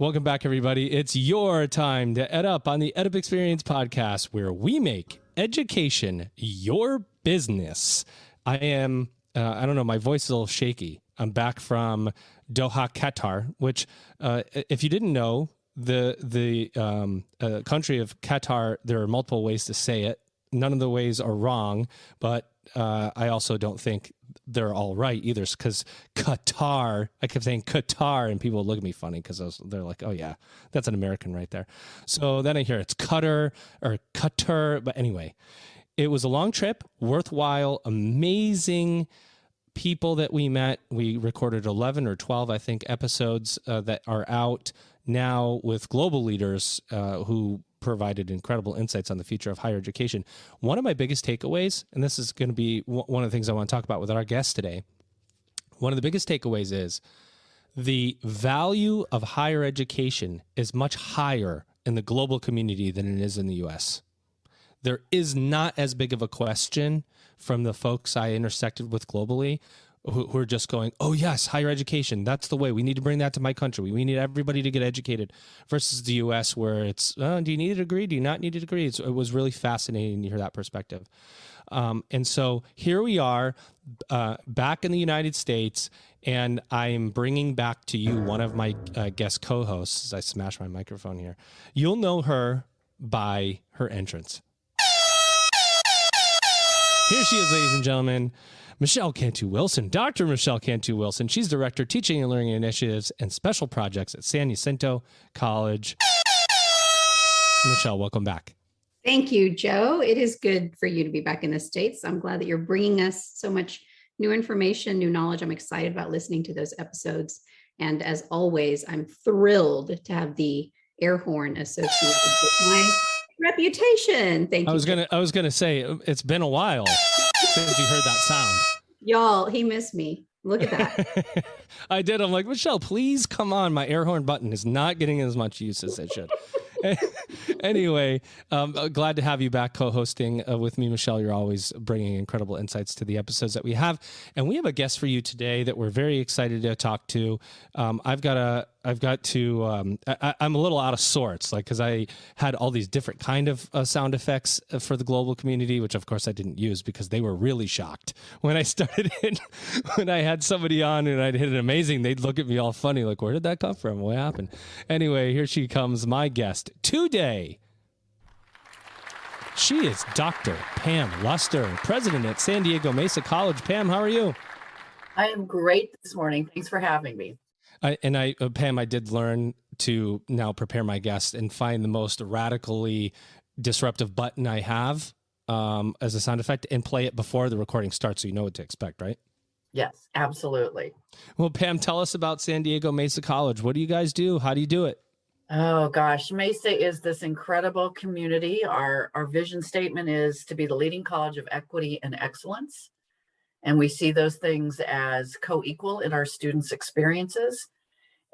Welcome back, everybody. It's your time to EdUp on the EdUp Experience podcast, where we make education your business. I am, I don't know, my voice is a little shaky. I'm back from Doha, Qatar, which, if you didn't know, the country of Qatar, there are multiple ways to say it. None of the ways are wrong, but I also don't think they're all right either, because Qatar, I kept saying Qatar and people look at me funny because they're like, oh yeah, that's an American right there. So then I hear it's Qatar or Qatar. But anyway, it was a long trip, worthwhile, amazing people that we met. We recorded 11 or 12, I think, episodes that are out now with global leaders who provided incredible insights on the future of higher education. One of my biggest takeaways, and this is going to be one of the things I want to talk about with our guest today, one of the biggest takeaways is the value of higher education is much higher in the global community than it is in the US. There is not as big of a question from the folks I intersected with globally who are just going, oh yes, higher education, that's the way. We need to bring that to my country. We need everybody to get educated, versus the US where it's, oh, do you need a degree? Do you not need a degree? It was really fascinating to hear that perspective. And so here we are back in the United States, and I'm bringing back to you one of my guest co-hosts. As I smash my microphone here. You'll know her by her entrance. Here she is, ladies and gentlemen, Michelle Cantu Wilson, Dr. Michelle Cantu Wilson. She's Director, Teaching and Learning Initiatives and Special Projects at San Jacinto College. Michelle, welcome back. Thank you, Joe. It is good for you to be back in the States. I'm glad that you're bringing us so much new information, new knowledge. I'm excited about listening to those episodes. And as always, I'm thrilled to have the air horn associated with my reputation. Thank you. I was gonna say, it's been a while since you heard that sound. Y'all, he missed me. Look at that. I did. I'm like, Michelle, please come on. My air horn button is not getting as much use as it should. Anyway, glad to have you back co-hosting with me, Michelle. You're always bringing incredible insights to the episodes that we have. And we have a guest for you today that we're very excited to talk to. I'm a little out of sorts, like, because I had all these different kind of sound effects for the global community, which of course I didn't use because they were really shocked when I started it. When I had somebody on and I'd hit it amazing, they'd look at me all funny, like, where did that come from? What happened? Anyway, here she comes, my guest today. She is Dr. Pam Luster, president at San Diego Mesa College. Pam, how are you? I am great this morning. Thanks for having me. Pam, I did learn to now prepare my guest and find the most radically disruptive button I have as a sound effect and play it before the recording starts so you know what to expect, right? Yes, absolutely. Well, Pam, tell us about San Diego Mesa College. What do you guys do? How do you do it? Oh, gosh. Mesa is this incredible community. Our vision statement is to be the leading college of equity and excellence. And we see those things as co-equal in our students' experiences.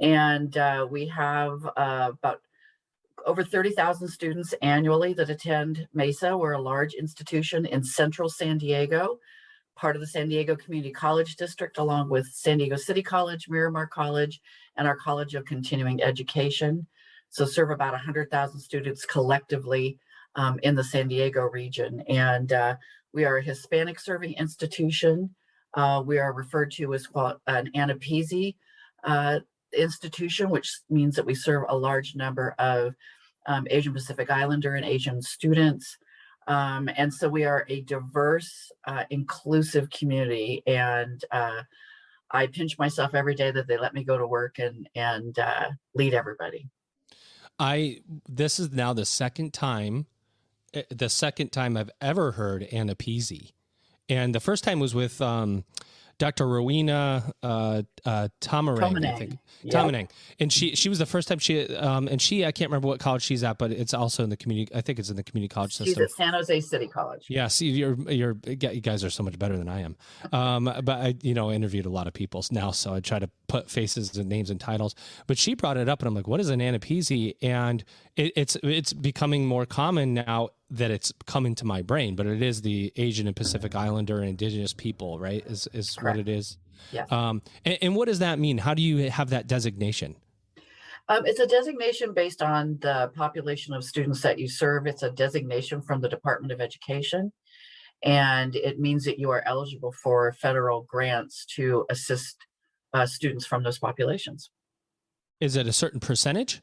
And we have about over 30,000 students annually that attend Mesa. We're a large institution in central San Diego, part of the San Diego Community College District, along with San Diego City College, Miramar College, and our College of Continuing Education. So serve about 100,000 students collectively in the San Diego region. And we are a Hispanic serving institution. We are referred to as an ANAPESI institution, which means that we serve a large number of Asian Pacific Islander and Asian students. And so we are a diverse, inclusive community. And I pinch myself every day that they let me go to work and lead everybody. This is now the second time I've ever heard ANAPESI. And the first time was with Dr. Rowena Tamarang, I think. Yep. Tamarang. And she was the first time I can't remember what college she's at, but it's also in the community. I think it's in the community college system. She's at San Jose City College. Yeah. See, you guys are so much better than I am. But I interviewed a lot of people now, so I try to put faces and names and titles, but she brought it up and I'm like, what is an ANAPESI? And it's becoming more common now that it's come into my brain, but it is the Asian and Pacific Islander and indigenous people, right? Is what it is. Yes. And what does that mean? How do you have that designation? It's a designation based on the population of students that you serve. It's a designation from the Department of Education, and it means that you are eligible for federal grants to assist students from those populations. Is it a certain percentage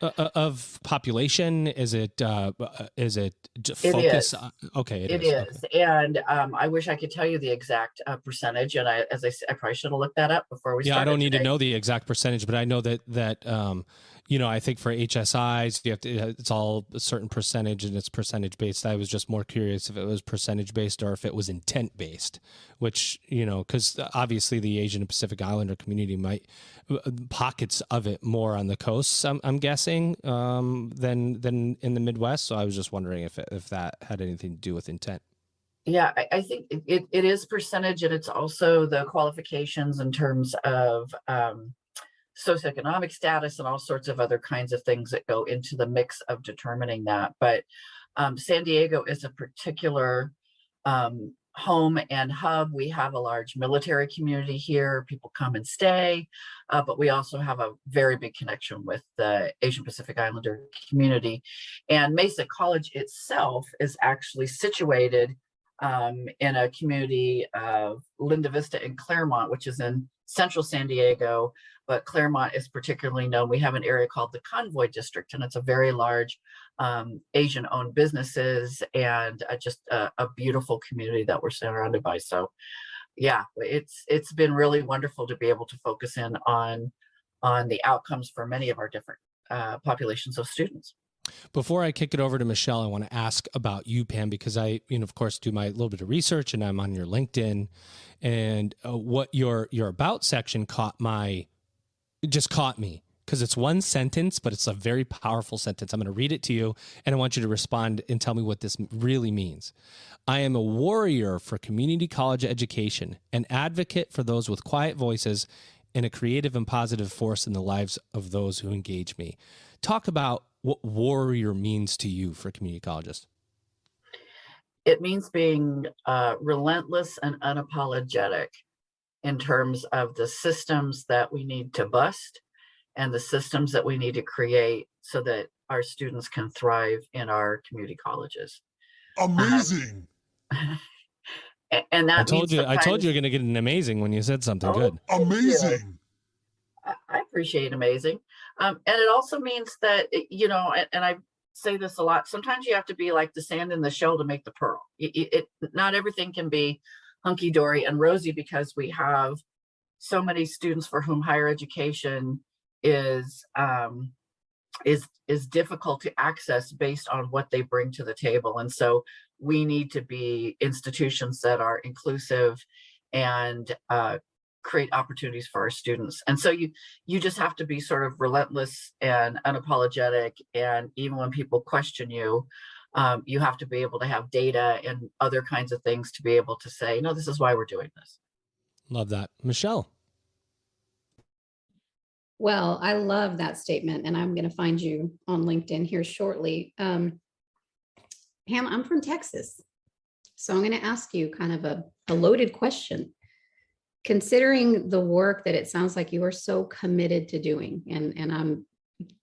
of population? Is it focus? Okay, it is. Okay. And I wish I could tell you the exact percentage. And as I said, I probably should have looked that up before we started. Yeah, I don't need today. to know the exact percentage, but I know that I think for HSIs, you have to, it's all a certain percentage and it's percentage based. I was just more curious if it was percentage based or if it was intent based, which, because obviously the Asian and Pacific Islander community might pockets of it more on the coasts, I'm guessing, than in the Midwest. So I was just wondering if that had anything to do with intent. Yeah, I think it is percentage, and it's also the qualifications in terms of socioeconomic status and all sorts of other kinds of things that go into the mix of determining that. But San Diego is a particular home and hub. We have a large military community here. People come and stay, but we also have a very big connection with the Asian Pacific Islander community. And Mesa College itself is actually situated in a community of Linda Vista and Claremont, which is in central San Diego, but Claremont is particularly known. We have an area called the Convoy District, and it's a very large Asian-owned businesses and just a beautiful community that we're surrounded by. So yeah, it's been really wonderful to be able to focus in on the outcomes for many of our different populations of students. Before I kick it over to Michelle, I want to ask about you, Pam, because I, of course, do my little bit of research and I'm on your LinkedIn, and what your about section caught me because it's one sentence, but it's a very powerful sentence. I'm going to read it to you, and I want you to respond and tell me what this really means. I am a warrior for community college education, an advocate for those with quiet voices, and a creative and positive force in the lives of those who engage me. Talk about what warrior means to you for community colleges. It means being relentless and unapologetic in terms of the systems that we need to bust and the systems that we need to create so that our students can thrive in our community colleges. Amazing. And that I told you you're going to get an amazing when you said something good. Amazing. I appreciate amazing. And it also means that, and I say this a lot, sometimes you have to be like the sand in the shell to make the pearl. Not everything can be hunky-dory and rosy, because we have so many students for whom higher education is difficult to access based on what they bring to the table. And so we need to be institutions that are inclusive and create opportunities for our students. And so you just have to be sort of relentless and unapologetic. And even when people question you, you have to be able to have data and other kinds of things to be able to say, no, this is why we're doing this. Love that. Michelle. Well, I love that statement, and I'm going to find you on LinkedIn here shortly. Pam, I'm from Texas, so I'm going to ask you kind of a loaded question. Considering the work that it sounds like you are so committed to doing, and I'm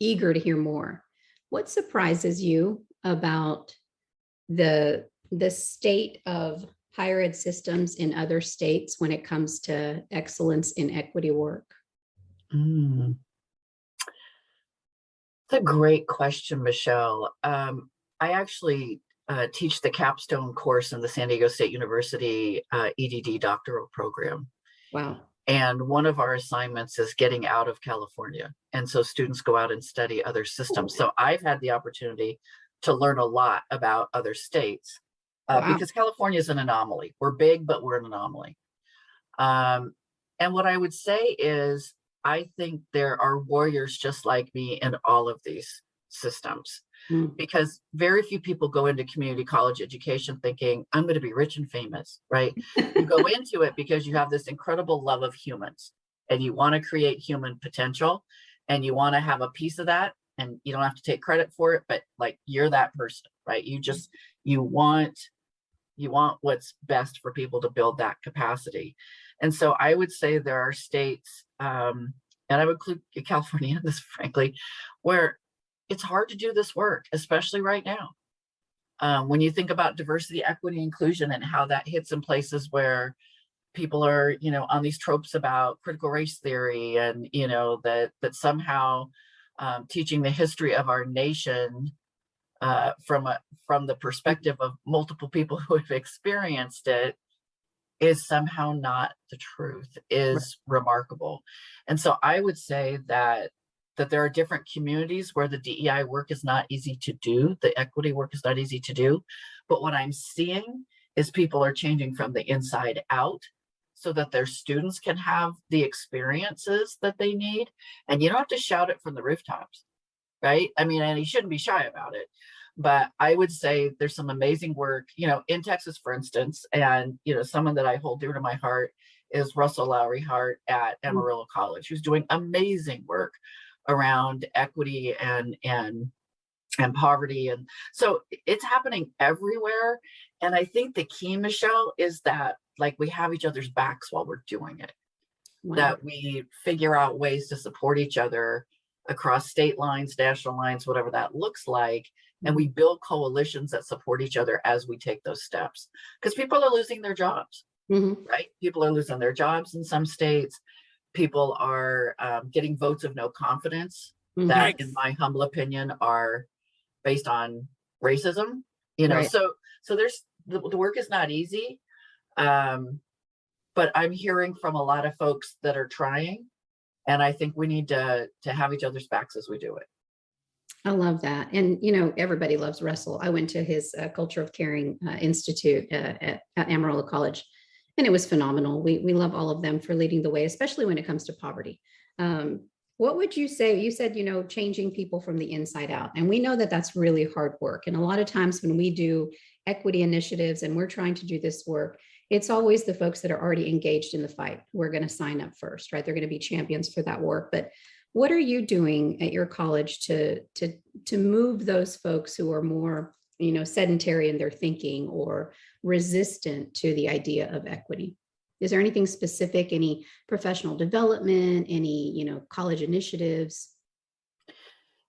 eager to hear more, what surprises you about the state of higher ed systems in other states when it comes to excellence in equity work? It's a great question, Michelle. I actually teach the capstone course in the San Diego State University EDD doctoral program. Wow. And one of our assignments is getting out of California. And so students go out and study other systems. So I've had the opportunity to learn a lot about other states because California is an anomaly. We're big, but we're an anomaly. And what I would say is, I think there are warriors just like me in all of these systems, because very few people go into community college education thinking, I'm going to be rich and famous, right? You go into it because you have this incredible love of humans and you want to create human potential and you want to have a piece of that, and you don't have to take credit for it, but like you're that person, right? You want what's best for people to build that capacity. And so I would say there are states, and and I would include California in this, frankly, where it's hard to do this work, especially right now. When you think about diversity, equity, inclusion, and how that hits in places where people are, on these tropes about critical race theory, and, that somehow teaching the history of our nation from the perspective of multiple people who have experienced it is somehow not the truth is remarkable. And so I would say that there are different communities where the DEI work is not easy to do, the equity work is not easy to do. But what I'm seeing is people are changing from the inside out so that their students can have the experiences that they need. And you don't have to shout it from the rooftops, right? I mean, and you shouldn't be shy about it. But I would say there's some amazing work, in Texas, for instance, and, someone that I hold dear to my heart is Russell Lowry Hart at Amarillo College, who's doing amazing work around equity and poverty. And so it's happening everywhere. And I think the key, Michelle, is that like we have each other's backs while we're doing it, that we figure out ways to support each other across state lines, national lines, whatever that looks like. And we build coalitions that support each other as we take those steps, because people are losing their jobs, right? People are losing their jobs in some states. People are getting votes of no confidence that, in my humble opinion, are based on racism, Right. So there's the work is not easy. But I'm hearing from a lot of folks that are trying, and I think we need to have each other's backs as we do it. I love that. And, everybody loves Russell. I went to his Culture of Caring Institute at Amarillo College, and it was phenomenal. We love all of them for leading the way, especially when it comes to poverty. What would you say? You said, changing people from the inside out. And we know that that's really hard work. And a lot of times when we do equity initiatives and we're trying to do this work, it's always the folks that are already engaged in the fight who are going to sign up first, right? They're going to be champions for that work. But what are you doing at your college to move those folks who are more, sedentary in their thinking or resistant to the idea of equity? Is there anything specific, any professional development, any, college initiatives?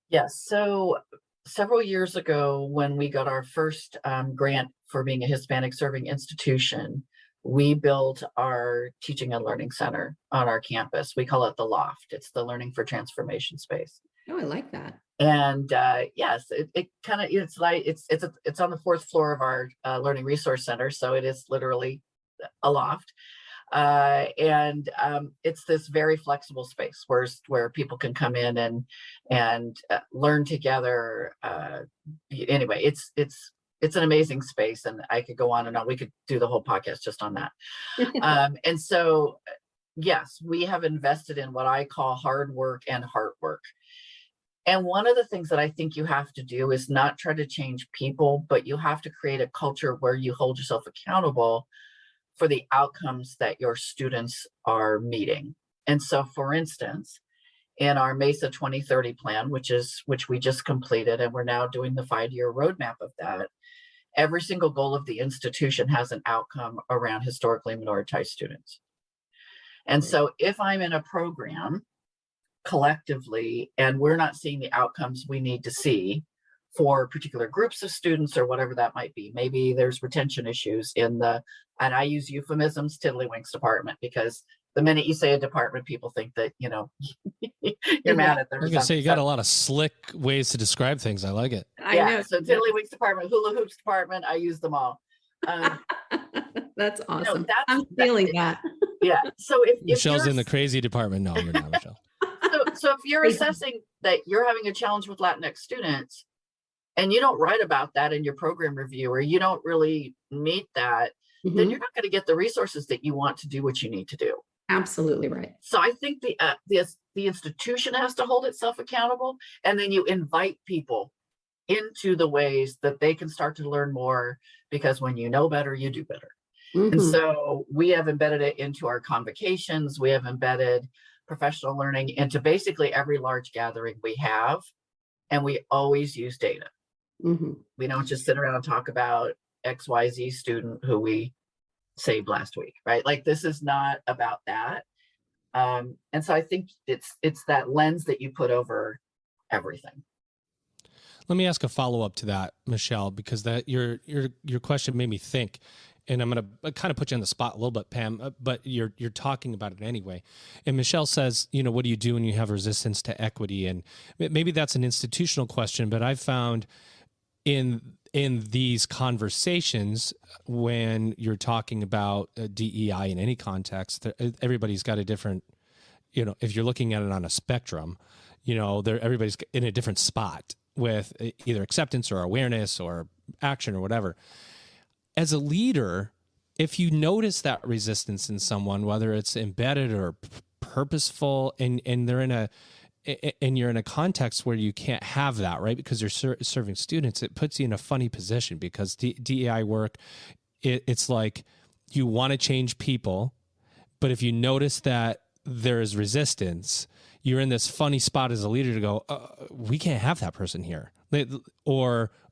Yes. So several years ago, when we got our first grant for being a Hispanic serving institution, we built our teaching and learning center on our campus. We call it the Loft. It's the Learning for Transformation space. Oh, I like that. And yes, it kind of, it's like, it's on the fourth floor of our learning resource center. So it is literally a loft. And it's this very flexible space where people can come in and learn together. Anyway, it's an amazing space, and I could go on and on. We could do the whole podcast just on that. And so, yes, we have invested in what I call hard work and heart work. And one of the things that I think you have to do is not try to change people, but you have to create a culture where you hold yourself accountable for the outcomes that your students are meeting. And so, for instance, in our Mesa 2030 plan, which we just completed, and we're now doing the 5-year roadmap of that, every single goal of the institution has an outcome around historically minoritized students. And so if I'm in a program collectively and we're not seeing the outcomes we need to see for particular groups of students or whatever that might be, maybe there's retention issues and I use euphemisms, tiddlywinks department, because the minute you say a department, people think that, you're mad at them. I was gonna say, you got a lot of slick ways to describe things. I like it. I know. So tiddlywinks department, hula hoops department, I use them all. That's awesome. I'm feeling that. Yeah. So if Michelle's in the crazy department, no, you're not, Michelle. So if you're assessing that you're having a challenge with Latinx students and you don't write about that in your program review, or you don't really meet that, then you're not going to get the resources that you want to do what you need to do. Absolutely right. So I think the institution has to hold itself accountable, and then you invite people into the ways that they can start to learn more, because when you know better, you do better. And so we have embedded it into our convocations. We have embedded professional learning into basically every large gathering we have, and we always use data. We don't just sit around and talk about XYZ student who we saved last week, right? Like, this is not about that. And so I think it's that lens that you put over everything. Let me ask a follow-up to that, Michelle, because that your question made me think, and I'm going to kind of put you on the spot a little bit, Pam, but you're talking about it anyway. And Michelle says, what do you do when you have resistance to equity? And maybe that's an institutional question, but I've found in these conversations, when you're talking about DEI in any context, everybody's got a different, if you're looking at it on a spectrum, everybody's in a different spot with either acceptance or awareness or action or whatever. As a leader, if you notice that resistance in someone, whether it's embedded or purposeful, and they're and you're in a context where you can't have that, right? Because you're serving students, it puts you in a funny position, because DEI work, it's like you want to change people, but if you notice that there is resistance, you're in this funny spot as a leader to go, we can't have that person here.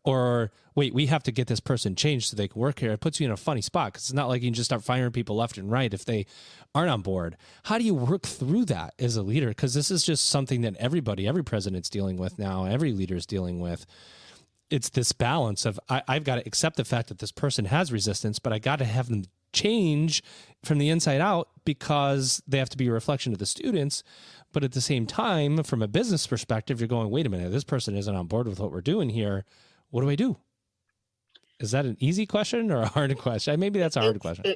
Or wait, we have to get this person changed so they can work here. It puts you in a funny spot, because it's not like you can just start firing people left and right if they aren't on board. How do you work through that as a leader? Because this is just something that every president's dealing with now, every leader's dealing with. It's this balance of I've got to accept the fact that this person has resistance, but I got to have them change from the inside out, because they have to be a reflection of the students. But at the same time, from a business perspective, you're going, wait a minute, this person isn't on board with what we're doing here. What do I do? Is that an easy question or a hard question? Maybe that's a hard question.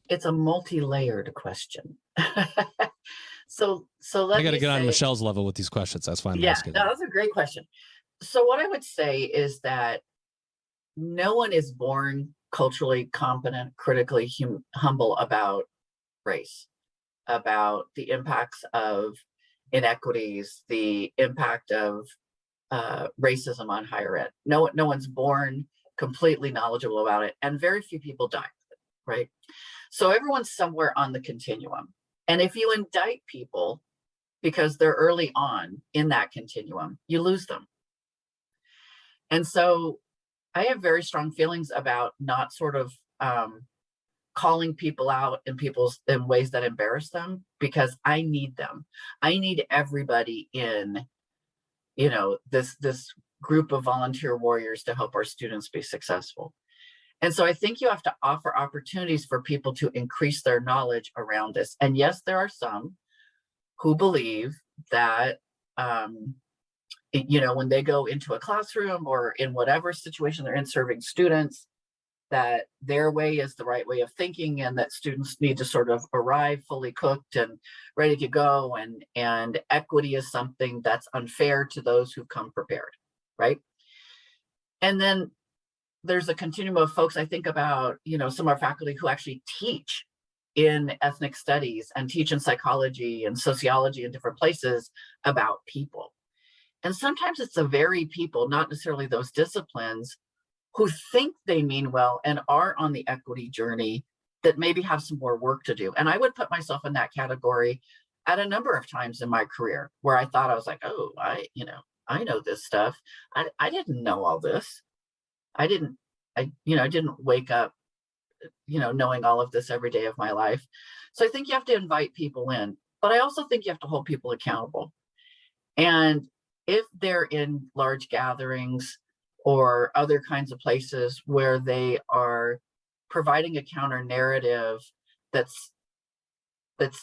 It's a multi-layered question. So I got to get on Michelle's level with these questions. That's why I'm asking. Yeah, that's a great question. So what I would say is that no one is born culturally competent, critically humble about race, about the impacts of inequities, the impact of racism on higher ed. No one's born completely knowledgeable about it, and very few people die with it, right? So everyone's somewhere on the continuum. And if you indict people because they're early on in that continuum, you lose them. And so I have very strong feelings about not sort of calling people out in ways that embarrass them, because I need them. I need everybody in, this group of volunteer warriors to help our students be successful. And so I think you have to offer opportunities for people to increase their knowledge around this. And yes, there are some who believe that, when they go into a classroom or in whatever situation they're in serving students, that their way is the right way of thinking, and that students need to sort of arrive fully cooked and ready to go. And equity is something that's unfair to those who come prepared, right? And then there's a continuum of folks. I think about, some of our faculty who actually teach in ethnic studies and teach in psychology and sociology in different places about people. And sometimes it's the very people, not necessarily those disciplines, who think they mean well and are on the equity journey, that maybe have some more work to do. And I would put myself in that category at a number of times in my career, where I thought I was like, oh, I know this stuff. I didn't know all this. I didn't wake up, knowing all of this every day of my life. So I think you have to invite people in, but I also think you have to hold people accountable. And if they're in large gatherings or other kinds of places where they are providing a counter narrative that's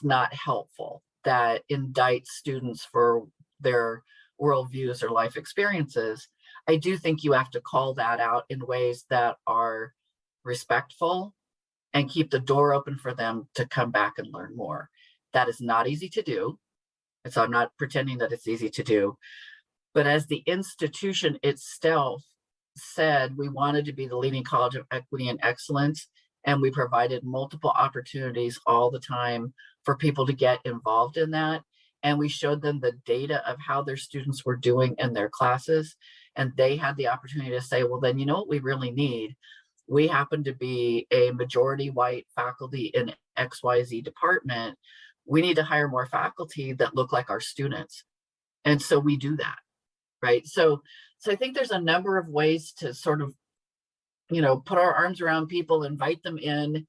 not helpful, that indicts students for their worldviews or life experiences, I do think you have to call that out in ways that are respectful and keep the door open for them to come back and learn more. That is not easy to do. And so I'm not pretending that it's easy to do. But as the institution itself said, we wanted to be the leading college of equity and excellence, and we provided multiple opportunities all the time for people to get involved in that. And we showed them the data of how their students were doing in their classes. And they had the opportunity to say, well, then you know what we really need? We happen to be a majority white faculty in XYZ department. We need to hire more faculty that look like our students. And so we do that, right? So I think there's a number of ways to sort of, put our arms around people, invite them in,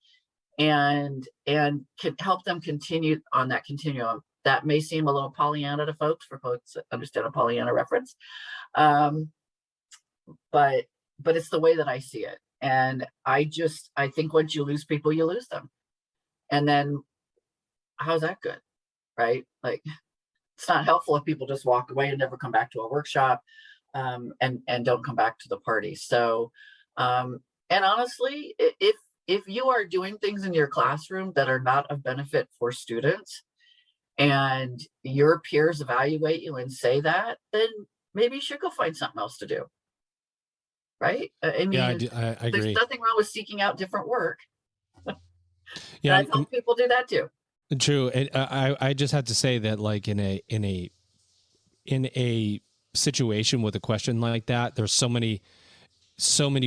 and can help them continue on that continuum. That may seem a little Pollyanna to folks, for folks that understand a Pollyanna reference. But it's the way that I see it. And I think once you lose people, you lose them. And then how's that good? Right? Like, it's not helpful if people just walk away and never come back to a workshop, and don't come back to the party. So, and honestly, if you are doing things in your classroom that are not of benefit for students, and your peers evaluate you and say that, then maybe you should go find something else to do. Right? I mean, Yeah, I agree. There's nothing wrong with seeking out different work. Yeah, I tell people do that too. True. And I just have to say that, like, in a situation with a question like that, there's so many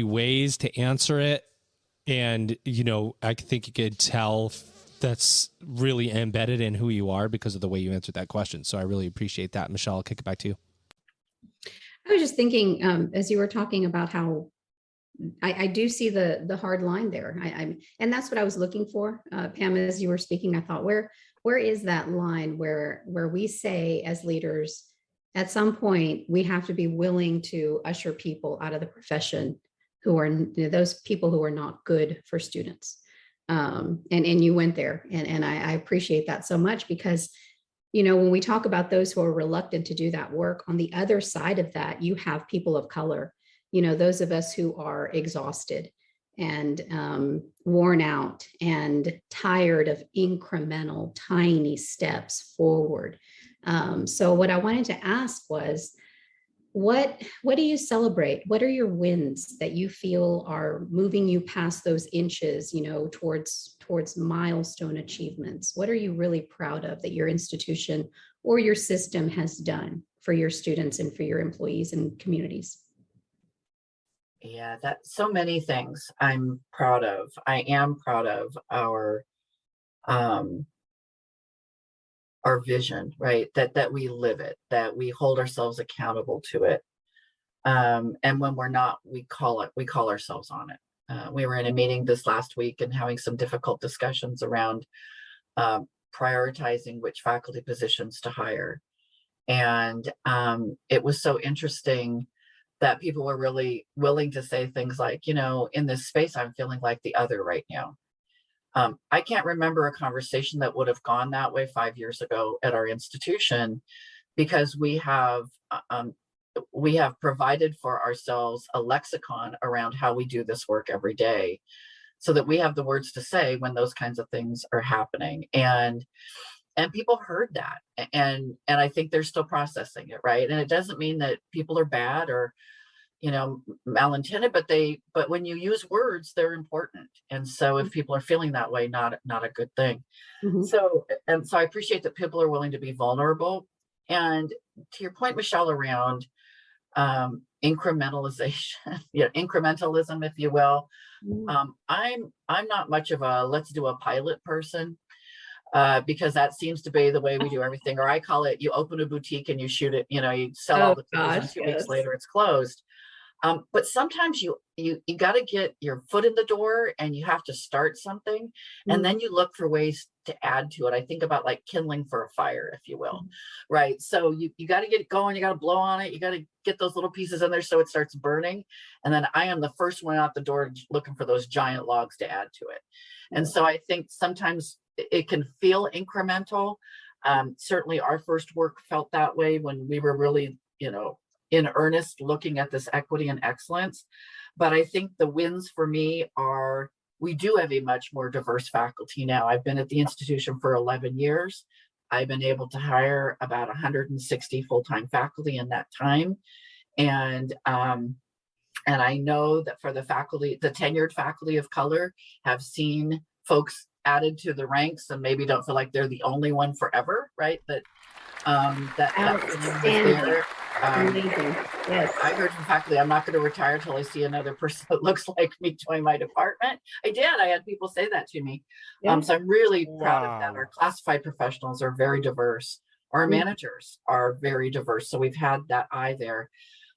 ways to answer it. And, you know, I think you could tell that's really embedded in who you are because of the way you answered that question. So I really appreciate that. Michelle, I'll kick it back to you. I was just thinking, as you were talking about how I do see the hard line there. And that's what I was looking for, Pam, as you were speaking. I thought, where is that line where we say as leaders, at some point, we have to be willing to usher people out of the profession who are, those people who are not good for students. And you went there, and I appreciate that so much, because, you know, when we talk about those who are reluctant to do that work, on the other side of that, you have people of color, you know, those of us who are exhausted and worn out and tired of incremental, tiny steps forward. So what I wanted to ask was, what do you celebrate? What are your wins that you feel are moving you past those inches, you know, towards milestone achievements? What are you really proud of that your institution or your system has done for your students and for your employees and communities? Yeah, that's so many things I'm proud of. I am proud of our vision, right? That we live it, that we hold ourselves accountable to it. And when we're not, we call ourselves on it. We were in a meeting this last week and having some difficult discussions around prioritizing which faculty positions to hire. And it was so interesting that people were really willing to say things like, you know, in this space, I'm feeling like the other right now. I can't remember a conversation that would have gone that way 5 years ago at our institution, because we have provided for ourselves a lexicon around how we do this work every day, so that we have the words to say when those kinds of things are happening. And people heard that, and I think they're still processing it, right? And it doesn't mean that people are bad or, you know, malintended, but when you use words, they're important. And so if people are feeling that way, not a good thing. Mm-hmm. So I appreciate that people are willing to be vulnerable. And to your point, Michelle, around incrementalization, incrementalism, if you will. I'm not much of a let's do a pilot person, because that seems to be the way we do everything. Or I call it, you open a boutique and you shoot it, you know, you sell all the clothes, and 2 weeks later it's closed. But sometimes you got to get your foot in the door, and you have to start something, and then you look for ways to add to it. I think about like kindling for a fire, if you will, right? So you got to get it going, you got to blow on it, you got to get those little pieces in there so it starts burning. And then I am the first one out the door looking for those giant logs to add to it. And so I think sometimes it can feel incremental. Certainly our first work felt that way when we were really, you know, in earnest looking at this equity and excellence. But I think the wins for me are, we do have a much more diverse faculty now. I've been at the institution for 11 years. I've been able to hire about 160 full-time faculty in that time. And I know that for the faculty, the tenured faculty of color have seen folks added to the ranks and maybe don't feel like they're the only one forever, right? That was there. Amazing. Yes. I heard from faculty, I'm not going to retire till I see another person that looks like me join my department. I did. I had people say that to me. Yeah. So I'm really proud of that. Our classified professionals are very diverse. Our managers are very diverse. So we've had that eye there.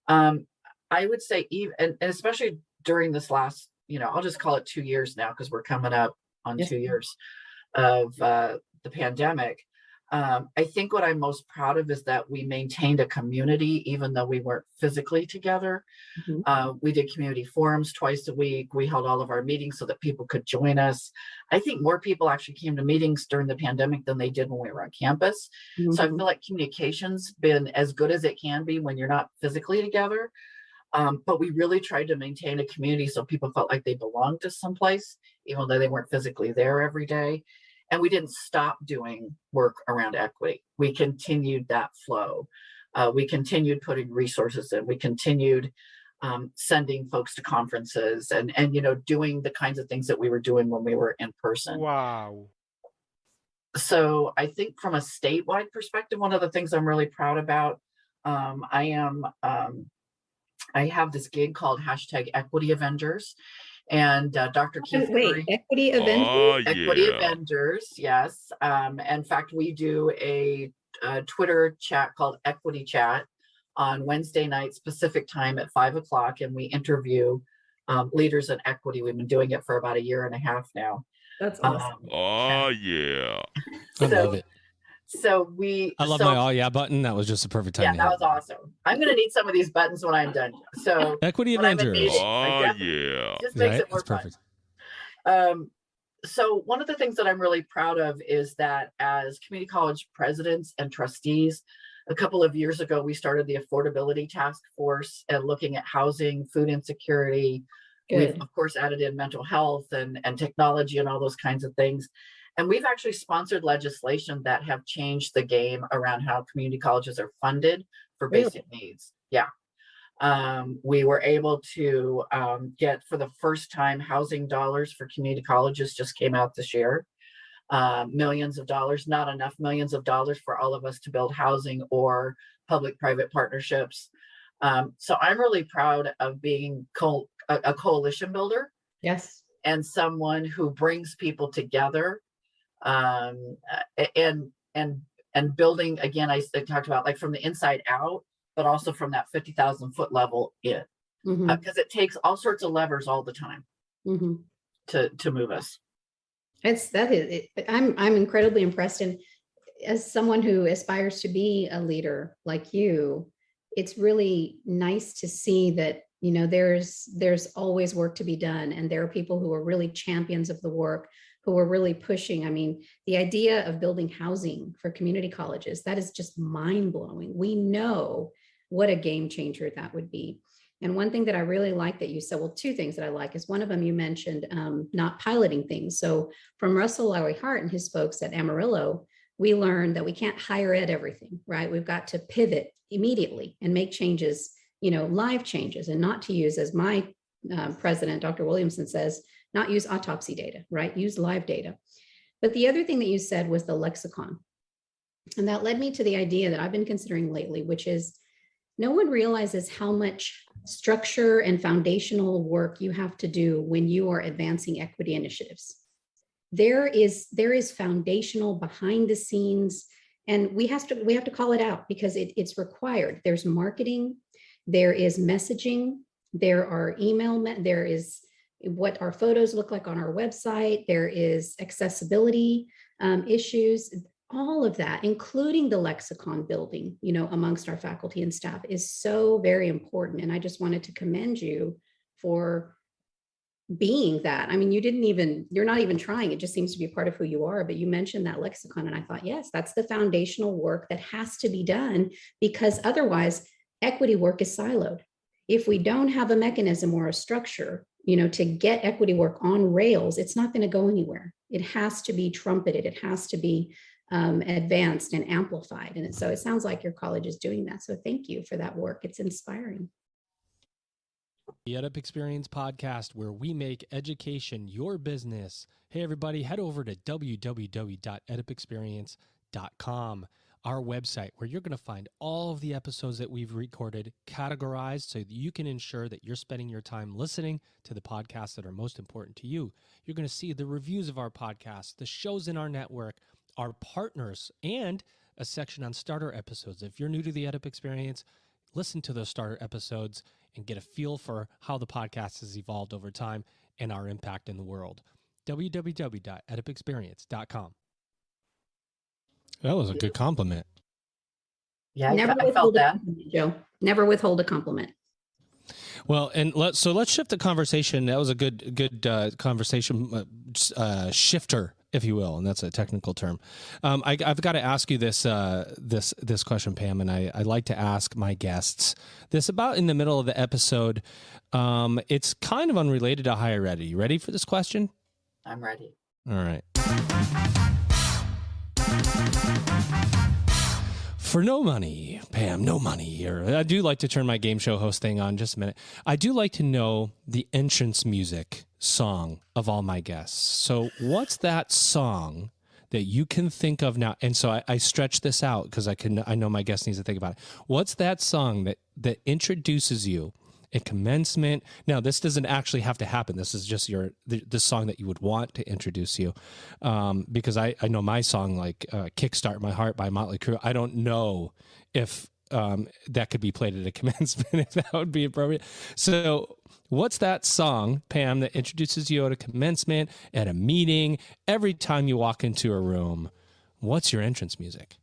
I would say even, and especially during this last, you know, I'll just call it 2 years now, because we're coming up on Yes. 2 years of the pandemic. I think what I'm most proud of is that we maintained a community, even though we weren't physically together. Mhm. We did community forums twice a week. We held all of our meetings so that people could join us. I think more people actually came to meetings during the pandemic than they did when we were on campus. So I Mhm. feel like communication's been as good as it can be when you're not physically together. But we really tried to maintain a community so people felt like they belonged to someplace, even though they weren't physically there every day. And we didn't stop doing work around equity. We continued that flow. We continued putting resources in. We continued sending folks to conferences and doing the kinds of things that we were doing when we were in person. Wow. So I think from a statewide perspective, one of the things I'm really proud about, I have this gig called #Equity Avengers, and Dr. Keith Wait, Curry. equity event? Equity Avengers, yes. In fact, we do a Twitter chat called Equity Chat on Wednesday nights Pacific time at 5 o'clock, and we interview leaders in equity. We've been doing it for about 1.5 years now. That's awesome. Yeah. I love it. I love my "oh yeah" button. That was just the perfect time. Yeah, to that hit. was awesome. I'm going to need some of these buttons when I'm done. So Equity when I'm in Avengers. meetings, I definitely just makes Right? it more That's fun. perfect. So one of the things that I'm really proud of is that as community college presidents and trustees, a couple of years ago, we started the Affordability Task Force and looking at housing, food insecurity. We've, Good. of course, added in mental health and technology and all those kinds of things. And we've actually sponsored legislation that have changed the game around how community colleges are funded for basic needs. Yeah. We were able to get, for the first time, housing dollars for community colleges just came out this year. Millions of dollars, not enough millions of dollars for all of us to build housing or public-private partnerships. So I'm really proud of being a coalition builder. Yes. And someone who brings people together, and building, again, I talked about like from the inside out, but also from that 50,000-foot level in, because it takes all sorts of levers all the time to move us. I'm incredibly impressed, and as someone who aspires to be a leader like you, it's really nice to see that there's always work to be done, and there are people who are really champions of the work, who are really pushing. I mean, the idea of building housing for community colleges, that is just mind-blowing. We know what a game changer that would be. And one thing that I really like that you said, well, two things that I like is, one of them you mentioned not piloting things. So from Russell Lowry Hart and his folks at Amarillo, we learned that we can't higher ed everything, right? We've got to pivot immediately and make changes, live changes, and not to use, as my president, Dr. Williamson, says, not use autopsy data, right? Use live data. But the other thing that you said was the lexicon. And that led me to the idea that I've been considering lately, which is, no one realizes how much structure and foundational work you have to do when you are advancing equity initiatives. There is foundational behind the scenes, and we have to call it out because it's required. There's marketing, there is messaging, there are there is what our photos look like on our website, there is accessibility issues. All of that, including the lexicon building, amongst our faculty and staff, is so very important. And I just wanted to commend you for being that. I mean, you're not even trying. It just seems to be a part of who you are. But you mentioned that lexicon, and I thought, yes, that's the foundational work that has to be done, because otherwise equity work is siloed. If we don't have a mechanism or a structure, to get equity work on rails, it's not going to go anywhere. It has to be trumpeted. It has to be advanced and amplified. And so it sounds like your college is doing that. So thank you for that work. It's inspiring. The EdUp Experience podcast, where we make education your business. Hey, everybody, head over to www.edupexperience.com, our website, where you're going to find all of the episodes that we've recorded, categorized, so that you can ensure that you're spending your time listening to the podcasts that are most important to you. You're going to see the reviews of our podcasts, the shows in our network, our partners, and a section on starter episodes. If you're new to the EdUp Experience, listen to those starter episodes and get a feel for how the podcast has evolved over time and our impact in the world. www.edupexperience.com. That was a good compliment. Yeah, Never I felt withhold a that. compliment, Joe. Never withhold a compliment. Well, and let's shift the conversation. That was a good conversation shifter, if you will, and that's a technical term. I've got to ask you this question, Pam, and I like to ask my guests this about in the middle of the episode. It's kind of unrelated to higher ed. Are you ready for this question? I'm ready. All right. For no money, Pam, no money. Or I do like to turn my game show host thing on just a minute. I do like to know the entrance music song of all my guests. So what's that song that you can think of now? And so I stretch this out because I know my guest needs to think about it. What's that song that introduces you at commencement? Now, this doesn't actually have to happen. This is just the song that you would want to introduce you. Because I know my song, like Kickstart My Heart by Motley Crue. I don't know if that could be played at a commencement, if that would be appropriate. So what's that song, Pam, that introduces you at a commencement, at a meeting, every time you walk into a room? What's your entrance music?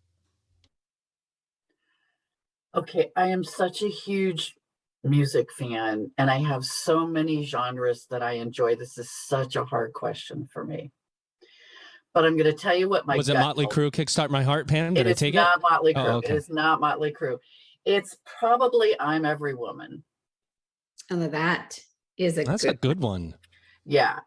Okay, I am such a huge music fan, and I have so many genres that I enjoy. This is such a hard question for me, but I'm going to tell you what my Was it gut Motley told me. Crue, Kickstart My Heart, Pam? Did I take it? It is not Motley Crue. Oh, okay. It is not Motley Crue. It's probably I'm Every Woman. And that is That's a good one. Yeah.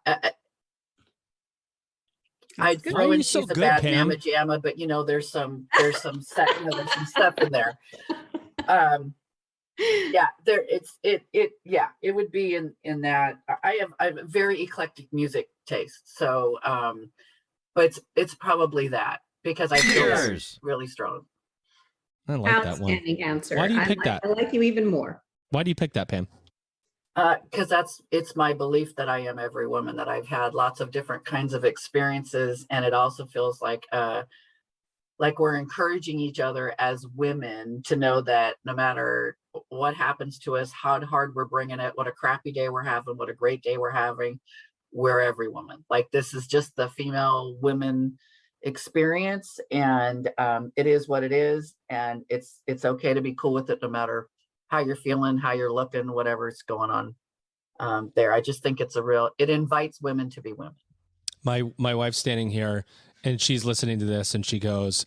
I'd good. Why throw are in you so She's a good, Bad Pam? Mamma Jamma, but there's some there's some stuff in there. Yeah, it would be in that. I have a very eclectic music taste, so but it's probably that because I feel that's really strong. I like that one. Outstanding answer. Why do you pick that? I like you even more. Why do you pick that, Pam? Because it's my belief that I am every woman, that I've had lots of different kinds of experiences, and it also feels like we're encouraging each other as women to know that no matter what happens to us, how hard we're bringing it, what a crappy day we're having, what a great day we're having, we're every woman. Like, this is just the female women experience, and it is what it is, and it's okay to be cool with it no matter how you're feeling, how you're looking, whatever's going on there. I just think it invites women to be women. My wife's standing here and she's listening to this and she goes,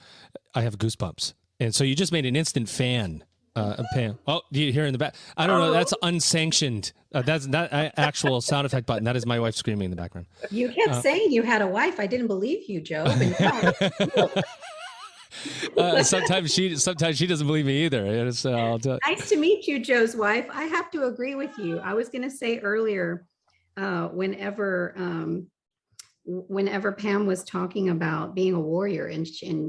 I have goosebumps. And so you just made an instant fan, Pam. Oh, do you hear in the back? I don't know. That's unsanctioned. That's not an actual sound effect button. That is my wife screaming in the background. You kept saying you had a wife. I didn't believe you, Joe. Sometimes she doesn't believe me either. Nice to meet you, Joe's wife. I have to agree with you. I was going to say earlier, whenever Pam was talking about being a warrior and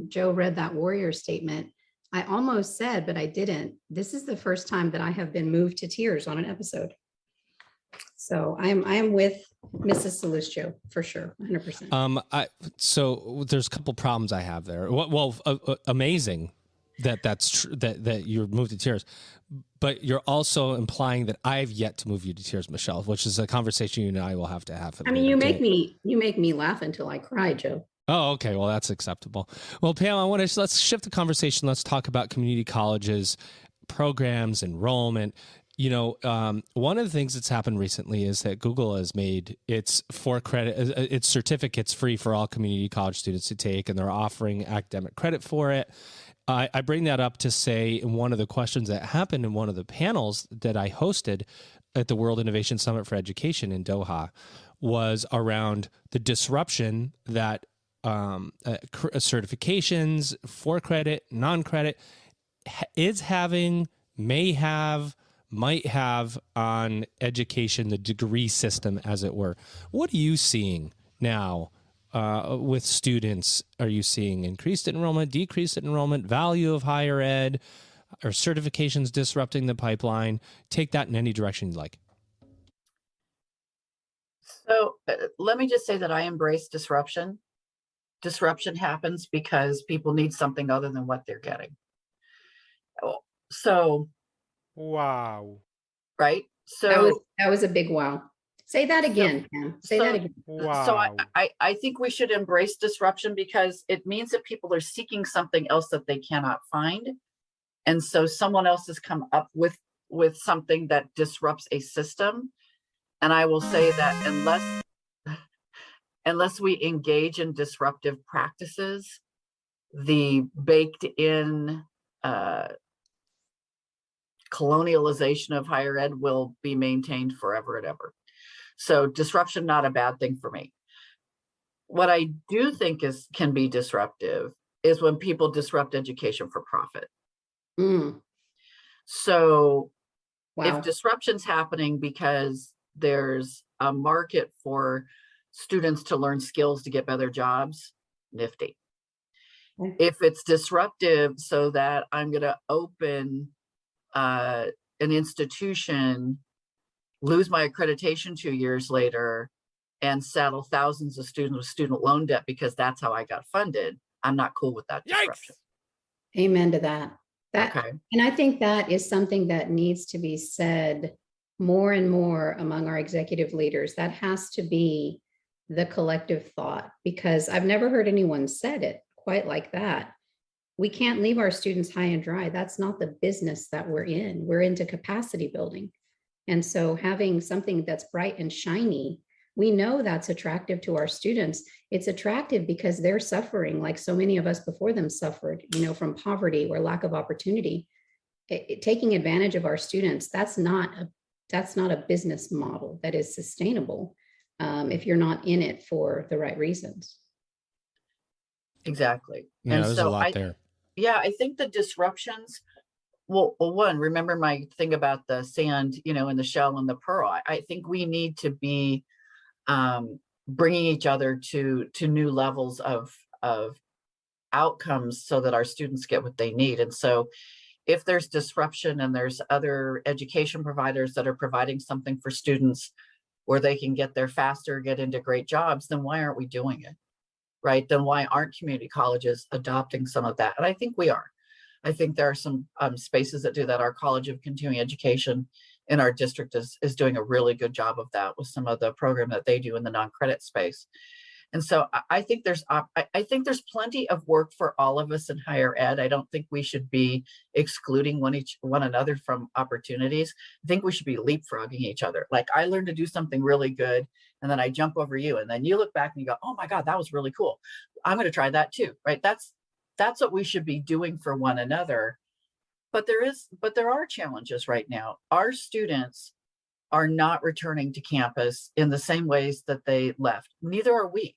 Joe read that warrior statement, I almost said, but I didn't. This is the first time that I have been moved to tears on an episode. So I am with Mrs. Salustio for sure, 100%. So there's a couple problems I have there. Well, amazing that's true, that you're moved to tears, but you're also implying that I've yet to move you to tears, Michelle, which is a conversation you and I will have to have. I mean, you make me laugh until I cry, Joe. Oh, okay. Well, that's acceptable. Well, Pam, let's shift the conversation. Let's talk about community colleges, programs, enrollment. One of the things that's happened recently is that Google has made its certificates free for all community college students to take, and they're offering academic credit for it. I bring that up to say, in one of the questions that happened in one of the panels that I hosted at the World Innovation Summit for Education in Doha was around the disruption that certifications, for credit, non-credit, is having, may have, might have on education, the degree system, as it were. What are you seeing now with students? Are you seeing increased enrollment, decreased enrollment, value of higher ed, or certifications disrupting the pipeline? Take that in any direction you'd like. So let me just say that I embrace disruption. Disruption happens because people need something other than what they're getting. So, wow. Right? So that was a big wow. Say that again, Pam. Say that again. So I think we should embrace disruption because it means that people are seeking something else that they cannot find. And so someone else has come up with something that disrupts a system. And I will say that unless we engage in disruptive practices, the baked in colonialization of higher ed will be maintained forever and ever. So disruption, not a bad thing for me. What I do think can be disruptive is when people disrupt education for profit. So if disruption's happening because there's a market for students to learn skills to get better jobs, nifty. If it's disruptive so that I'm going to open an institution, lose my accreditation 2 years later, and saddle thousands of students with student loan debt because that's how I got funded, I'm not cool with that disruption. Amen to that. Okay. And I think that is something that needs to be said more and more among our executive leaders. That has to be the collective thought, because I've never heard anyone said it quite like that. We can't leave our students high and dry. That's not the business that we're in. We're into capacity building. And so having something that's bright and shiny, we know that's attractive to our students. It's attractive because they're suffering like so many of us before them suffered, from poverty or lack of opportunity. Taking advantage of our students, that's not a business model that is sustainable if you're not in it for the right reasons. Exactly. Yeah, and there's so a lot there. Yeah, I think the disruptions, well, one, remember my thing about the sand, and the shell and the pearl. I think we need to be bringing each other to new levels of outcomes so that our students get what they need. And so if there's disruption and there's other education providers that are providing something for students where they can get there faster, get into great jobs, then why aren't we doing it? Right? Then why aren't community colleges adopting some of that? And I think we are. I think there are some spaces that do that. Our College of Continuing Education in our district is doing a really good job of that with some of the program that they do in the non-credit space. And so I think there's plenty of work for all of us in higher ed. I don't think we should be excluding one another from opportunities. I think we should be leapfrogging each other. Like, I learned to do something really good, and then I jump over you, and then you look back and you go, "Oh my God, that was really cool. I'm going to try that too." Right? That's what we should be doing for one another. But there are challenges right now. Our students are not returning to campus in the same ways that they left. Neither are we.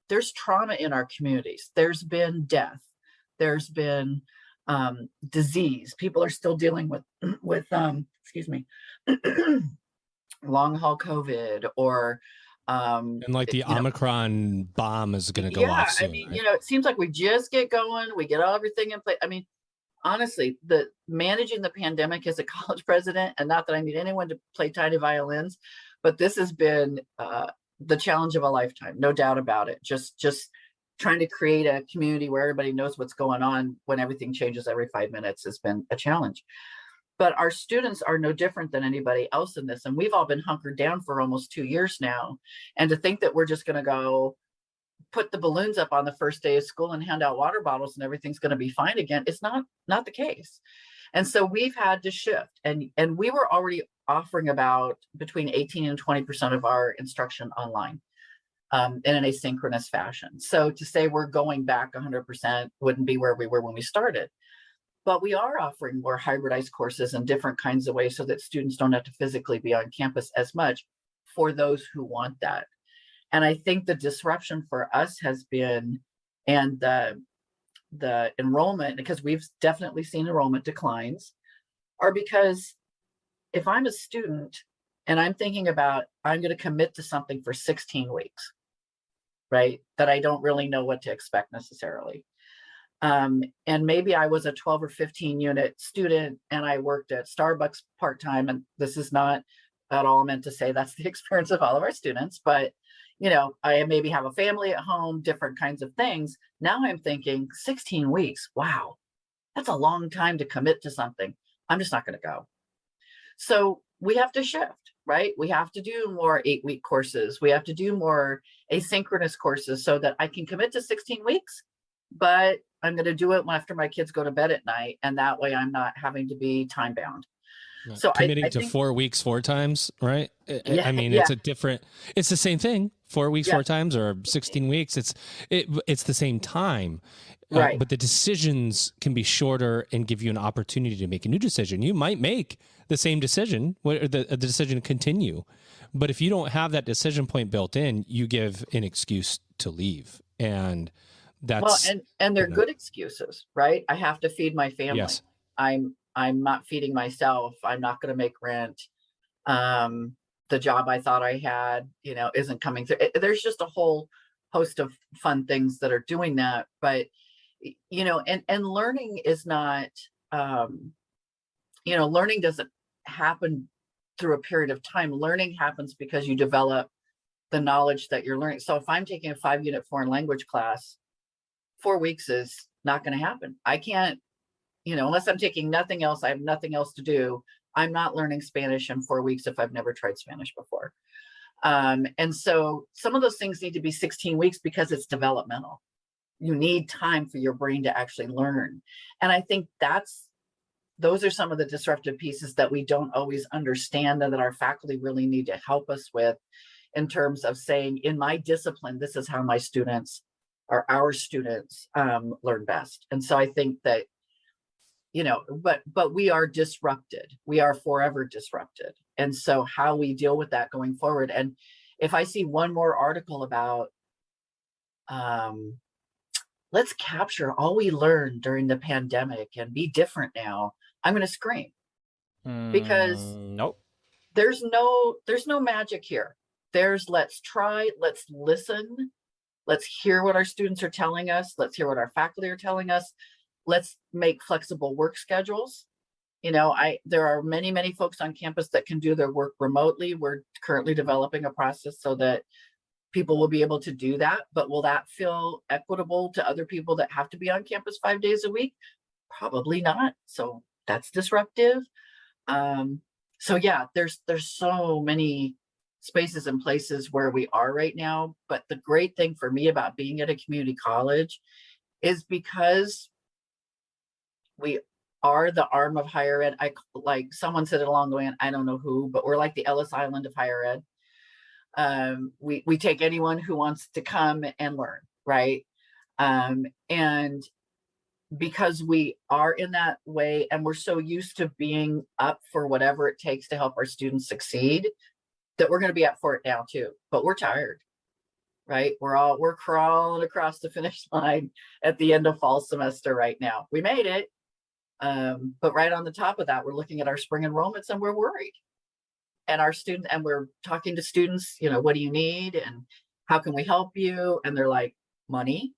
There's trauma in our communities. There's been death. There's been disease. People are still dealing with excuse me, long haul COVID or and like the Omicron bomb is going to go off soon. I mean, it seems like we just get going. We get everything in place. I mean, honestly, the managing the pandemic as a college president, and not that I need anyone to play tiny violins, but this has been the challenge of a lifetime, no doubt about it. Just trying to create a community where everybody knows what's going on when everything changes every 5 minutes has been a challenge. But our students are no different than anybody else in this. And we've all been hunkered down for almost 2 years now. And to think that we're just going to go put the balloons up on the first day of school and hand out water bottles and everything's going to be fine again, it's not the case. And so we've had to shift. And we were already offering about between 18 and 20% of our instruction online in an asynchronous fashion. So to say we're going back 100% wouldn't be where we were when we started. But we are offering more hybridized courses in different kinds of ways so that students don't have to physically be on campus as much for those who want that. And I think the disruption for us has been, and the enrollment, because we've definitely seen enrollment declines, are because if I'm a student and I'm thinking about, I'm going to commit to something for 16 weeks, right, that I don't really know what to expect necessarily. And maybe I was a 12 or 15 unit student and I worked at Starbucks part-time. And this is not at all meant to say that's the experience of all of our students, but I maybe have a family at home, different kinds of things. Now I'm thinking 16 weeks. Wow, that's a long time to commit to something. I'm just not going to go. So we have to shift. right? We have to do more 8-week courses. We have to do more asynchronous courses so that I can commit to 16 weeks, but I'm going to do it after my kids go to bed at night. And that way I'm not having to be time bound. So committing I to think, 4 weeks, 4 times, right? Yeah, I mean, yeah. it's the same thing. 4 weeks, Yeah. 4 times, or 16 weeks. It's the same time, Right. but the decisions can be shorter and give you an opportunity to make a new decision. You might make the same decision, or the decision to continue, but if you don't have that decision point built in, you give an excuse to leave, and that's and they're good excuses, right? I have to feed my family. yes. I'm not feeding myself. I'm not going to make rent. The job I thought I had, isn't coming through. There's just a whole host of fun things that are doing that. But, and learning is not, learning doesn't happen through a period of time. Learning happens because you develop the knowledge that you're learning. So if I'm taking a 5-unit foreign language class, 4 weeks is not going to happen. I can't, unless I'm taking nothing else, I have nothing else to do. I'm not learning Spanish in 4 weeks if I've never tried Spanish before. And so some of those things need to be 16 weeks because it's developmental. You need time for your brain to actually learn. And I think those are some of the disruptive pieces that we don't always understand and that our faculty really need to help us with, in terms of saying, in my discipline, this is how my students or our students learn best. And so I think that, but we are disrupted. We are forever disrupted. And so how we deal with that going forward. And if I see one more article about, let's capture all we learned during the pandemic and be different now, I'm going to scream, because nope. There's no magic here. There's let's try, let's listen, let's hear what our students are telling us. Let's hear what our faculty are telling us. Let's make flexible work schedules. There are many, many folks on campus that can do their work remotely. We're currently developing a process so that people will be able to do that. But will that feel equitable to other people that have to be on campus 5 days a week? Probably not. So that's disruptive. So yeah, there's so many spaces and places where we are right now. But the great thing for me about being at a community college is because we are the arm of higher ed. Like someone said it along the way, and I don't know who, but we're like the Ellis Island of higher ed. We take anyone who wants to come and learn, right? And because we are in that way, and we're so used to being up for whatever it takes to help our students succeed, that we're going to be up for it now too. But we're tired, right? We're crawling across the finish line at the end of fall semester right now. We made it. But right on the top of that, we're looking at our spring enrollments and we're worried. And our students, and we're talking to students, what do you need? And how can we help you? And they're like, money,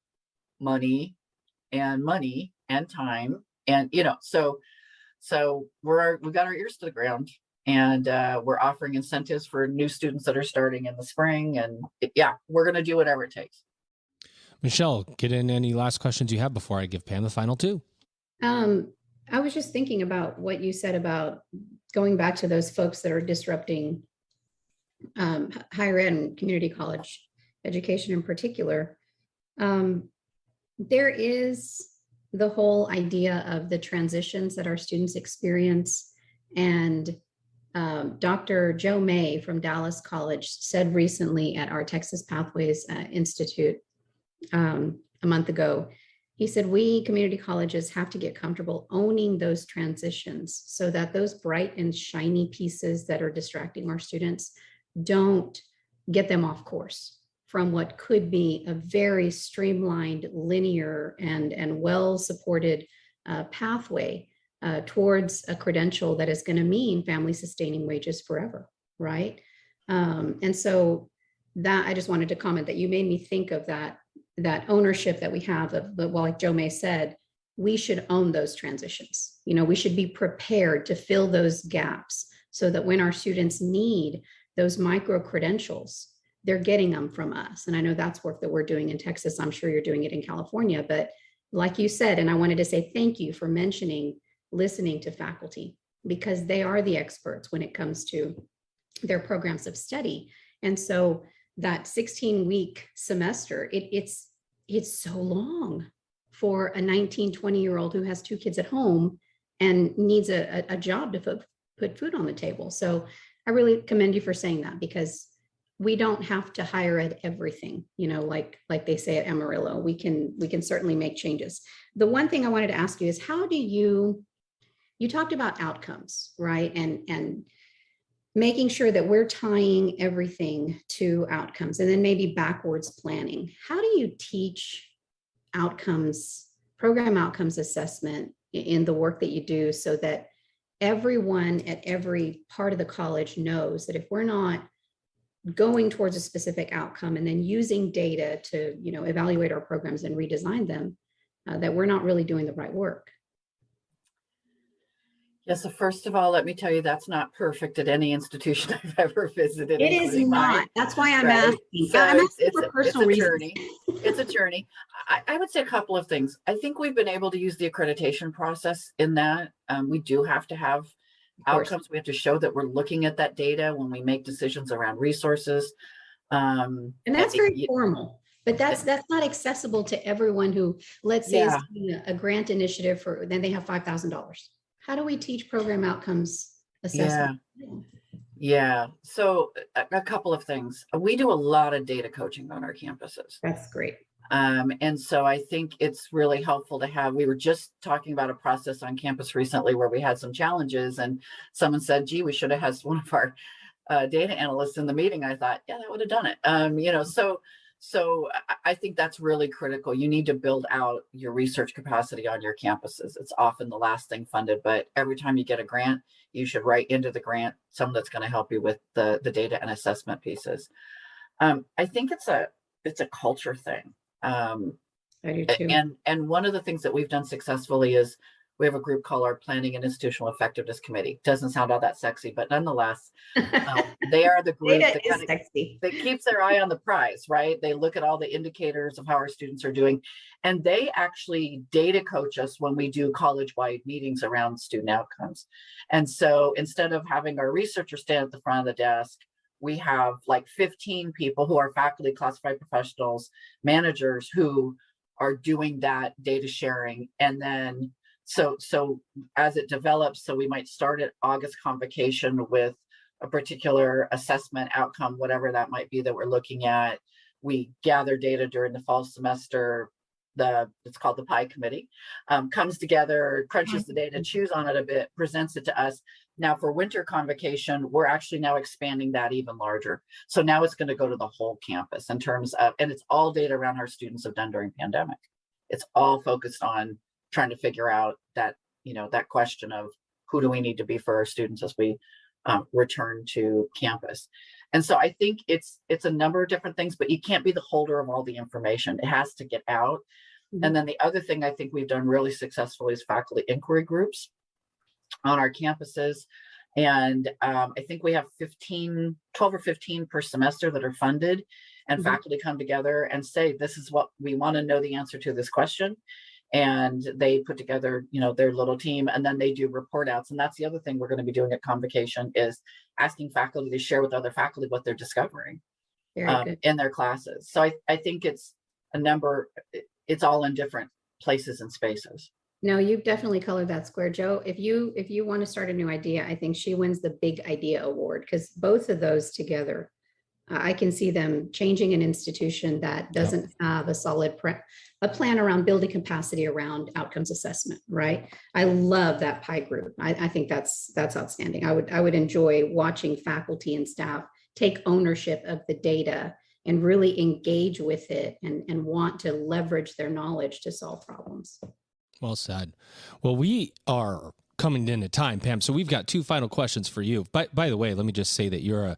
and time. And, so we've got our ears to the ground, and we're offering incentives for new students that are starting in the spring. And we're going to do whatever it takes. Michelle, get in any last questions you have before I give Pam the final two. I was just thinking about what you said about going back to those folks that are disrupting higher ed and community college education in particular. There is the whole idea of the transitions that our students experience. And Dr. Joe May from Dallas College said recently at our Texas Pathways Institute a month ago, he said, we community colleges have to get comfortable owning those transitions so that those bright and shiny pieces that are distracting our students don't get them off course from what could be a very streamlined, linear, and well-supported pathway towards a credential that is going to mean family sustaining wages forever, right? And so that, I just wanted to comment that you made me think of that ownership that we have of, well, like Joe May said, we should own those transitions. We should be prepared to fill those gaps so that when our students need those micro credentials, they're getting them from us. And I know that's work that we're doing in Texas. I'm sure you're doing it in California, but like you said, and I wanted to say thank you for mentioning listening to faculty, because they are the experts when it comes to their programs of study. And so that 16-week semester, it's so long for a 19, 20-year-old who has 2 kids at home and needs a job to put food on the table. So I really commend you for saying that, because we don't have to hire ed everything, like they say at Amarillo. We can certainly make changes. The one thing I wanted to ask you is, how do you talked about outcomes, right? And making sure that we're tying everything to outcomes, and then maybe backwards planning. How do you teach outcomes, program outcomes assessment in the work that you do, so that everyone at every part of the college knows that if we're not going towards a specific outcome and then using data to, evaluate our programs and redesign them, that we're not really doing the right work? Yeah, so first of all, let me tell you, that's not perfect at any institution I've ever visited. It is not. Mine. That's why I'm Right. asking. So I'm asking it's for personal a reasons. journey. It's a journey. I would say a couple of things. I think we've been able to use the accreditation process in that. We do have to have outcomes. We have to show that we're looking at that data when we make decisions around resources. And that's very formal, but that's not accessible to everyone who, let's say, is doing a grant initiative for, then they have $5,000. How do we teach program outcomes assessment? Yeah. So a couple of things. We do a lot of data coaching on our campuses. That's great. And so I think it's really helpful to have, we were just talking about a process on campus recently where we had some challenges, and someone said, gee, we should have had one of our data analysts in the meeting. I thought, yeah, that would have done it. So I think that's really critical. You need to build out your research capacity on your campuses. It's often the last thing funded, but every time you get a grant, you should write into the grant something that's going to help you with the data and assessment pieces. I think it's a culture thing. I do too. And one of the things that we've done successfully is we have a group called our Planning and Institutional Effectiveness Committee. Doesn't sound all that sexy, but nonetheless, they are the group that keeps their eye on the prize, right? They look at all the indicators of how our students are doing, and they actually data coach us when we do college-wide meetings around student outcomes. And so instead of having our researchers stand at the front of the desk, we have like 15 people who are faculty, classified professionals, managers who are doing that data sharing. And then so as it develops, so we might start at August convocation with a particular assessment outcome, whatever that might be that we're looking at. We gather data during the fall semester. It's called the PI committee, comes together, crunches the data, chews on it a bit, presents it to us. Now for winter convocation, we're actually now expanding that even larger. So now it's going to go to the whole campus in terms of, and it's all data around our students have done during pandemic. It's all focused on trying to figure out that, that question of who do we need to be for our students as we return to campus. And so I think it's a number of different things, but you can't be the holder of all the information. It has to get out. Mm-hmm. And then the other thing I think we've done really successfully is faculty inquiry groups on our campuses. And I think we have 12 or 15 per semester that are funded, and mm-hmm. faculty come together and say, this is what we want to know the answer to this question. And they put together, their little team, and then they do report outs. And that's the other thing we're going to be doing at convocation is asking faculty to share with other faculty what they're discovering in their classes. So I think it's it's all in different places and spaces. No, you've definitely colored that square, Joe. If you want to start a new idea, I think she wins the Big Idea Award, because both of those together, I can see them changing an institution that doesn't have a solid plan around building capacity around outcomes assessment, right? I love that PI group. I think that's outstanding. I would enjoy watching faculty and staff take ownership of the data and really engage with it and want to leverage their knowledge to solve problems. Well said. Well, we are coming into time, Pam, so we've got 2 final questions for you. By the way, let me just say that you're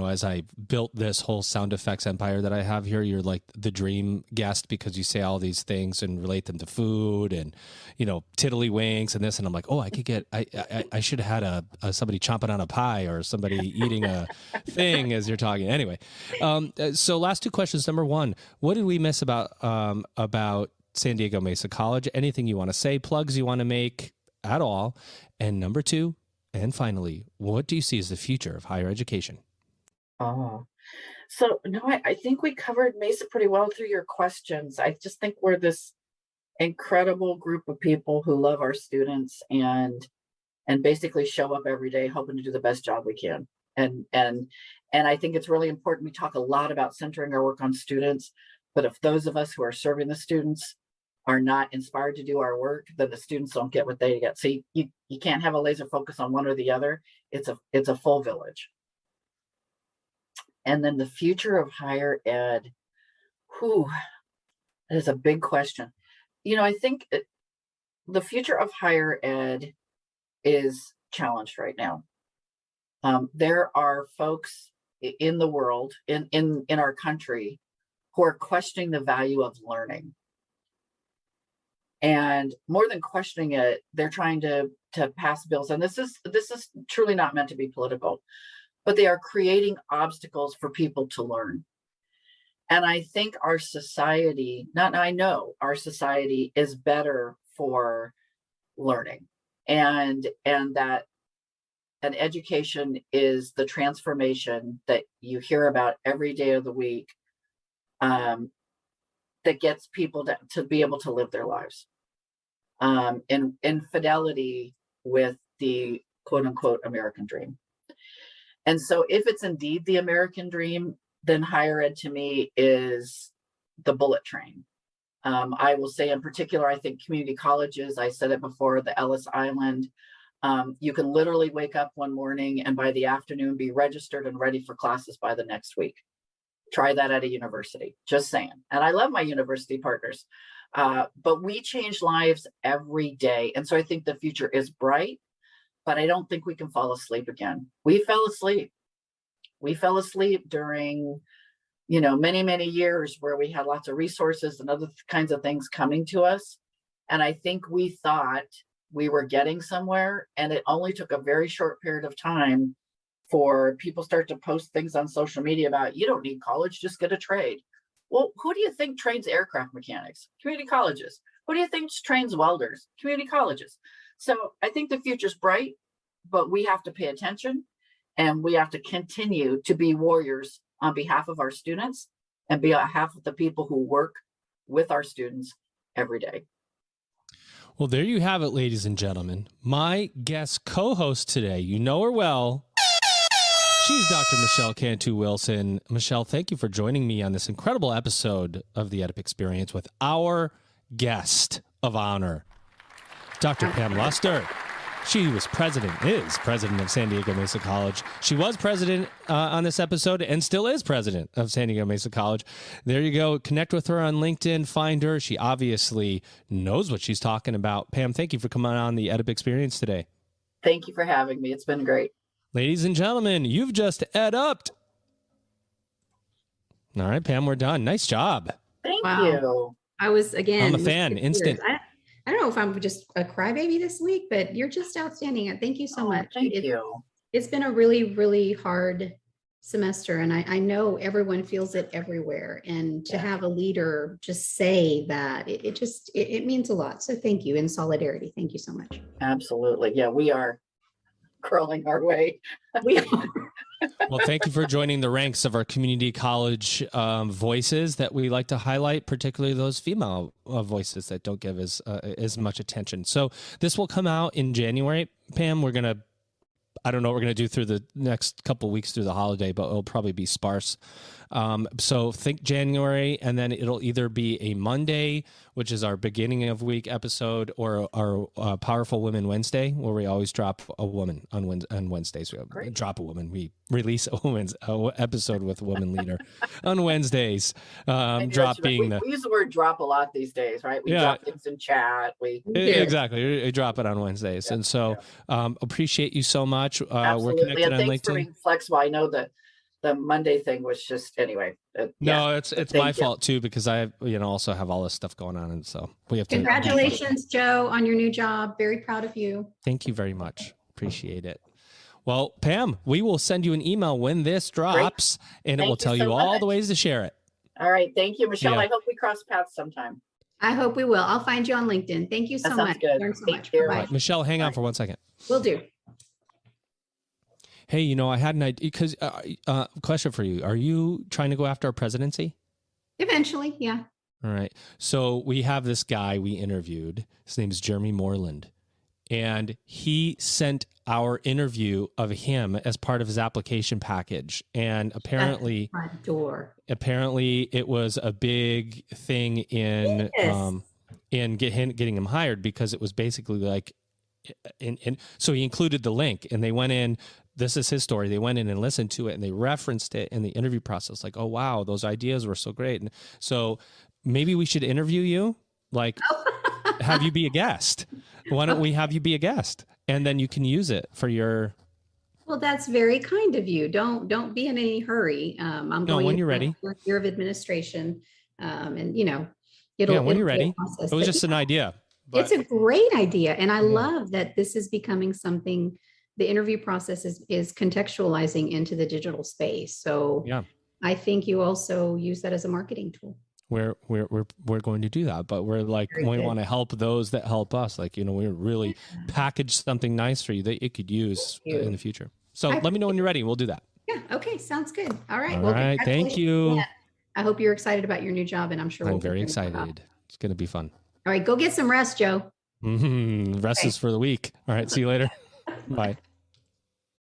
as I built this whole sound effects empire that I have here, you're like the dream guest, because you say all these things and relate them to food and, tiddlywinks and this. And I'm like, oh, I should have had somebody chomping on a pie or somebody eating a thing as you're talking. Anyway, so last 2 questions. Number 1, what did we miss about San Diego Mesa College? Anything you want to say, plugs you want to make at all? And number 2, And finally, what do you see as the future of higher education? Oh, so no, I think we covered Mesa pretty well through your questions. I just think we're this incredible group of people who love our students and basically show up every day hoping to do the best job we can. And I think it's really important. We talk a lot about centering our work on students, but if those of us who are serving the students are not inspired to do our work, then the students don't get what they get. So you can't have a laser focus on one or the other. It's a full village. And then the future of higher ed, that is a big question. I think the future of higher ed is challenged right now. There are folks in the world, in our country, who are questioning the value of learning. And more than questioning it, they're trying to pass bills. And this is truly not meant to be political, but they are creating obstacles for people to learn. And I think our society, I know our society is better for learning, and that an education is the transformation that you hear about every day of the week, that gets people to be able to live their lives in fidelity with the quote unquote American dream. And so if it's indeed the American dream, then higher ed to me is the bullet train. I will say in particular, I think community colleges, I said it before, the Ellis Island, you can literally wake up one morning and by the afternoon be registered and ready for classes by the next week. Try that at a university, just saying. And I love my university partners, but we change lives every day. And so I think the future is bright, but I don't think we can fall asleep again. We fell asleep. We fell asleep during, many, many years where we had lots of resources and other kinds of things coming to us. And I think we thought we were getting somewhere, and it only took a very short period of time for people start to post things on social media about, you don't need college, just get a trade. Well, who do you think trains aircraft mechanics? Community colleges. Who do you think trains welders? Community colleges. So I think the future's bright, but we have to pay attention, and we have to continue to be warriors on behalf of our students and be on behalf of the people who work with our students every day. Well, there you have it, ladies and gentlemen. My guest co-host today, you know her well. She's Dr. Michelle Cantu Wilson. Michelle, thank you for joining me on this incredible episode of the EdUp Experience with our guest of honor, Dr. Pamela. She is president of San Diego Mesa College. She was president on this episode and still is president of San Diego Mesa College. There you go. Connect with her on LinkedIn. Find her. She obviously knows what she's talking about. Pam, thank you for coming on the EdUp Experience today. Thank you for having me. It's been great. Ladies and gentlemen, you've just EdUp'd. All right, Pam, we're done. Nice job. Thank you. I was, again, I'm a fan. Instant. I don't know if I'm just a crybaby this week, but you're just outstanding. Thank you so much. Thank you. It's been a really, really hard semester, and I know everyone feels it everywhere. And to have a leader just say that, it means a lot. So thank you, in solidarity. Thank you so much. Absolutely. Yeah, we are crawling our way. We are. Well, thank you for joining the ranks of our community college voices that we like to highlight, particularly those female voices that don't give as much attention. So this will come out in January. Pam, I don't know what we're going to do through the next couple of weeks through the holiday, but it'll probably be sparse. So think January, and then it'll either be a Monday, which is our beginning of week episode, or our Powerful Women Wednesday, where we always drop a woman on Wednesdays. We drop a woman. We release a woman's episode with a woman leader on Wednesdays. We use the word drop a lot these days, right? We drop things in chat. Exactly. We drop it on Wednesdays. Yeah. And so appreciate you so much. We're connected on LinkedIn. For being flexible. I know that the Monday thing was just anyway. No, it's my fault too, because I also have all this stuff going on, and so we have to. Congratulations, Joe, on your new job. Very proud of you. Thank you very much. Appreciate it. Well, Pam, we will send you an email when this drops, and it will tell you all the ways to share it. All right. Thank you, Michelle. Yeah. I hope we cross paths sometime. I hope we will. I'll find you on LinkedIn. Thank you so much. Good. Learned so much. Right, Michelle, hang on for 1 second. Will do. Hey, I had an idea because question for you. Are you trying to go after our presidency? Eventually, yeah. All right. So we have this guy we interviewed. His name is Jeremy Moreland. And he sent our interview of him as part of his application package. And apparently, Front door. it was a big thing in Yes. getting him hired, because it was basically like, so he included the link, and they went in. This is his story. They went in and listened to it, and they referenced it in the interview process. Like, oh wow, those ideas were so great. And so maybe we should interview you, like have you be a guest. Why don't we have you be a guest, and then you can use it for your. Well, that's very kind of you. Don't be in any hurry. I'm going when you're ready. Year of administration, and it'll when you're be a ready. process. It was But just an idea. it's a great idea, and I love that this is becoming something. The interview process is contextualizing into the digital space. So Yeah. I think you also use that as a marketing tool. We're going to do that, but we're like, Very we good. want to help those that help us. Like, we really package something nice for you that you could use Thank you. in the future. So I let me know when you're ready. We'll do that. Yeah. Okay. Sounds good. All right. All right. Thank congratulations you. again. I hope you're excited about your new job, and I'm sure I'm we'll very figure it out. excited. It's going to be fun. All right. Go get some rest, Joe. Rest Okay. is for the week. All right. See you later. Bye.